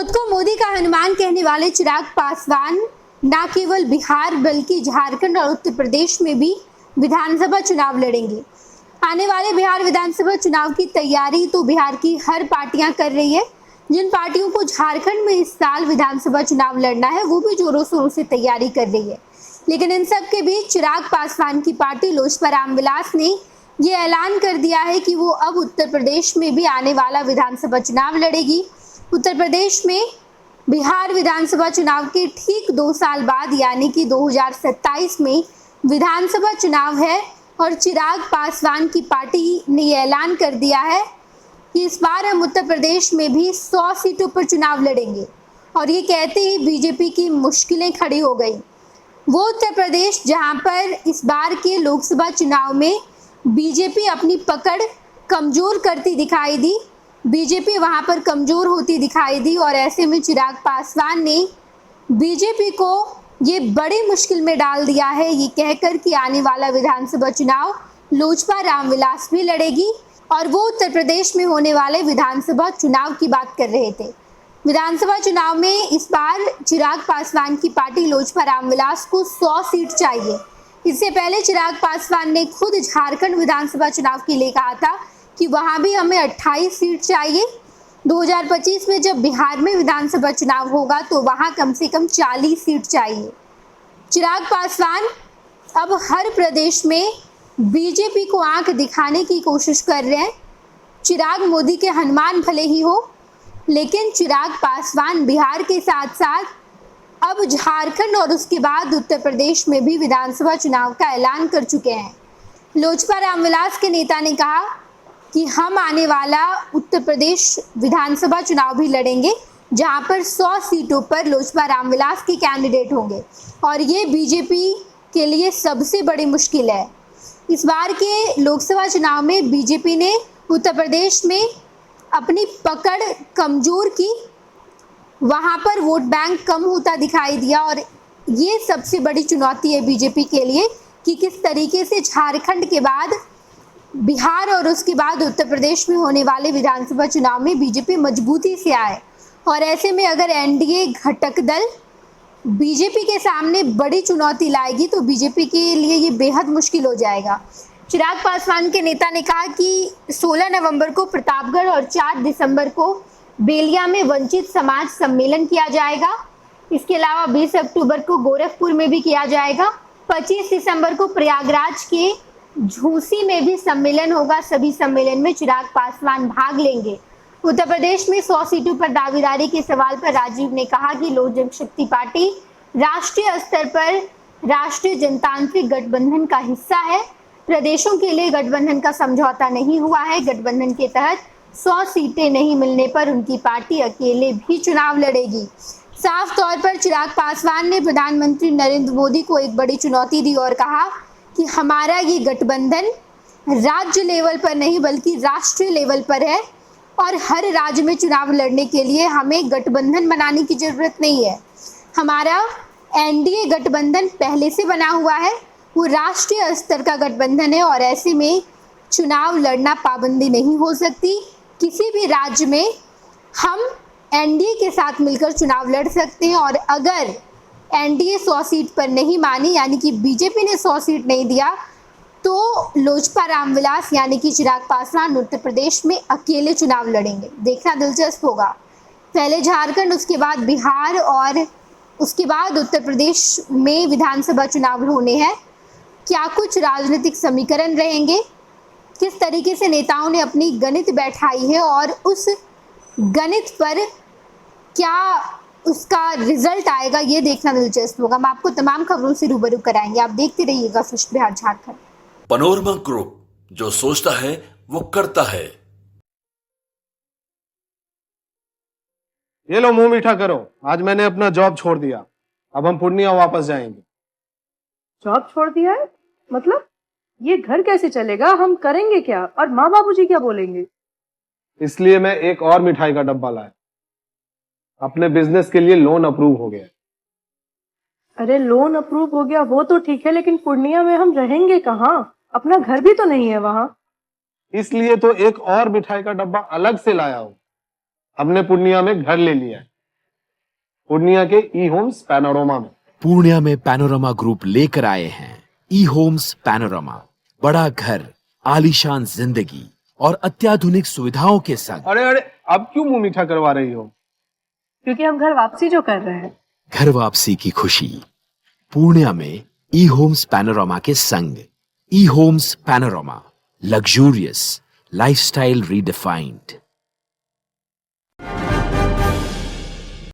खुद को मोदी का हनुमान कहने वाले चिराग पासवान न केवल बिहार बल्कि झारखंड और उत्तर प्रदेश में भी विधानसभा चुनाव लड़ेंगे। आने वाले बिहार विधानसभा चुनाव की तैयारी तो बिहार की हर पार्टियां कर रही है। जिन पार्टियों को झारखंड में इस साल विधानसभा चुनाव लड़ना है वो भी जोरों शोरों से तैयारी कर रही है। लेकिन इन सब के बीच चिराग पासवान की पार्टी लोजपा रामविलास ने ये ऐलान कर दिया है कि वो अब उत्तर प्रदेश में भी आने वाला विधानसभा चुनाव लड़ेगी। उत्तर प्रदेश में बिहार विधानसभा चुनाव के ठीक 2 साल बाद यानी कि 2027 में विधानसभा चुनाव है और चिराग पासवान की पार्टी ने यह ऐलान कर दिया है कि इस बार हम उत्तर प्रदेश में भी 100 सीटों पर चुनाव लड़ेंगे। और ये कहते ही बीजेपी की मुश्किलें खड़ी हो गई। वो उत्तर प्रदेश जहां पर इस बार के लोकसभा चुनाव में बीजेपी अपनी पकड़ कमजोर करती दिखाई दी, बीजेपी वहां पर कमजोर होती दिखाई दी और ऐसे में चिराग पासवान ने बीजेपी को ये बड़ी मुश्किल में डाल दिया है ये कहकर कि आने वाला विधानसभा चुनाव लोजपा रामविलास भी लड़ेगी। और वो उत्तर प्रदेश में होने वाले विधानसभा चुनाव की बात कर रहे थे। विधानसभा चुनाव में इस बार चिराग पासवान की पार्टी लोजपा रामविलास को 100 सीट चाहिए। इससे पहले चिराग पासवान ने खुद झारखंड विधानसभा चुनाव के लिए कहा था कि वहां भी हमें 28 सीट चाहिए। 2025 में जब बिहार में विधानसभा चुनाव होगा तो वहां कम से कम 40 सीट चाहिए। चिराग पासवान अब हर प्रदेश में बीजेपी को आंख दिखाने की कोशिश कर रहे हैं। चिराग मोदी के हनुमान भले ही हो, लेकिन चिराग पासवान बिहार के साथ साथ अब झारखंड और उसके बाद उत्तर प्रदेश में भी विधानसभा चुनाव का ऐलान कर चुके हैं। लोजपा रामविलास के नेता ने कहा कि हम आने वाला उत्तर प्रदेश विधानसभा चुनाव भी लड़ेंगे जहां पर 100 सीटों पर लोजपा रामविलास के कैंडिडेट होंगे और ये बीजेपी के लिए सबसे बड़ी मुश्किल है। इस बार के लोकसभा चुनाव में बीजेपी ने उत्तर प्रदेश में अपनी पकड़ कमजोर की, वहां पर वोट बैंक कम होता दिखाई दिया और ये सबसे बड़ी चुनौती है बीजेपी के लिए कि किस तरीके से झारखंड के बाद बिहार और उसके बाद उत्तर प्रदेश में होने वाले विधानसभा चुनाव में बीजेपी मजबूती से आए। और ऐसे में अगर एनडीए घटक दल बीजेपी के सामने बड़ी चुनौती लाएगी तो बीजेपी के लिए ये बेहद मुश्किल हो जाएगा। चिराग पासवान के नेता ने कहा कि 16 नवंबर को प्रतापगढ़ और 4 दिसंबर को बेलिया में वंचित समाज सम्मेलन किया जाएगा। इसके अलावा 20 अक्टूबर को गोरखपुर में भी किया जाएगा। 25 दिसंबर को प्रयागराज के झूसी में भी सम्मेलन होगा। सभी सम्मेलन में चिराग पासवान भाग लेंगे। उत्तर प्रदेश में 100 सीटों पर दावेदारी के सवाल पर राजीव ने कहा कि लोक जनशक्ति पार्टी राष्ट्रीय स्तर पर राष्ट्रीय जनतांत्रिक गठबंधन का हिस्सा है। प्रदेशों के लिए गठबंधन का समझौता नहीं हुआ है। गठबंधन के तहत 100 सीटें नहीं मिलने पर उनकी पार्टी अकेले भी चुनाव लड़ेगी। साफ तौर पर चिराग पासवान ने प्रधानमंत्री नरेंद्र मोदी को एक बड़ी चुनौती दी और कहा कि हमारा ये गठबंधन राज्य लेवल पर नहीं बल्कि राष्ट्रीय लेवल पर है और हर राज्य में चुनाव लड़ने के लिए हमें गठबंधन बनाने की जरूरत नहीं है। हमारा एनडीए गठबंधन पहले से बना हुआ है, वो राष्ट्रीय स्तर का गठबंधन है और ऐसे में चुनाव लड़ना पाबंदी नहीं हो सकती। किसी भी राज्य में हम एनडीए के साथ मिलकर चुनाव लड़ सकते हैं और अगर एनडीए 100 सीट पर नहीं मानी यानी कि बीजेपी ने 100 सीट नहीं दिया तो लोजपा रामविलास यानी कि चिराग पासवान उत्तर प्रदेश में अकेले चुनाव लड़ेंगे। देखना दिलचस्प होगा। पहले झारखंड, उसके बाद बिहार और उसके बाद उत्तर प्रदेश में विधानसभा चुनाव होने हैं। क्या कुछ राजनीतिक समीकरण रहेंगे, किस तरीके से नेताओं ने अपनी गणित बैठाई है और उस गणित पर क्या उसका रिजल्ट आएगा, ये देखना दिलचस्प होगा। हम आपको तमाम खबरों से रूबरू कराएंगे। आप देखते रहिएगा first Bihar Jharkhand. Panorama group, जो सोचता है वो करता है। ये लो, मुंह मीठा करो। आज मैंने अपना जॉब छोड़ दिया। अब हम पूर्णिया वापस जाएंगे। जॉब छोड़ दिया है? मतलब ये घर कैसे चलेगा? हम करेंगे क्या और माँ बाबूजी क्या बोलेंगे? इसलिए मैं एक और मिठाई का डब्बा लाया। अपने बिजनेस के लिए लोन अप्रूव हो गया। अरे लोन अप्रूव हो गया वो तो ठीक है, लेकिन पूर्णिया में हम रहेंगे कहाँ? अपना घर भी तो नहीं है वहाँ। इसलिए तो एक और मिठाई का डब्बा अलग से लाया हूँ। हमने पूर्णिया में घर ले लिया है। पूर्णिया के ई होम्स पैनोरमा में। पूर्णिया में पैनोरमा ग्रुप लेकर आए हैं ई होम्स पैनोरमा। बड़ा घर, आलीशान जिंदगी और अत्याधुनिक सुविधाओं के संग। अरे अरे, अब क्यों मुंह मीठा करवा रही हो? क्योंकि हम घर वापसी जो कर रहे हैं। घर वापसी की खुशी पूर्णिया में ई होम्स पैनोरमा के संग। ई homes panorama, luxurious lifestyle redefined.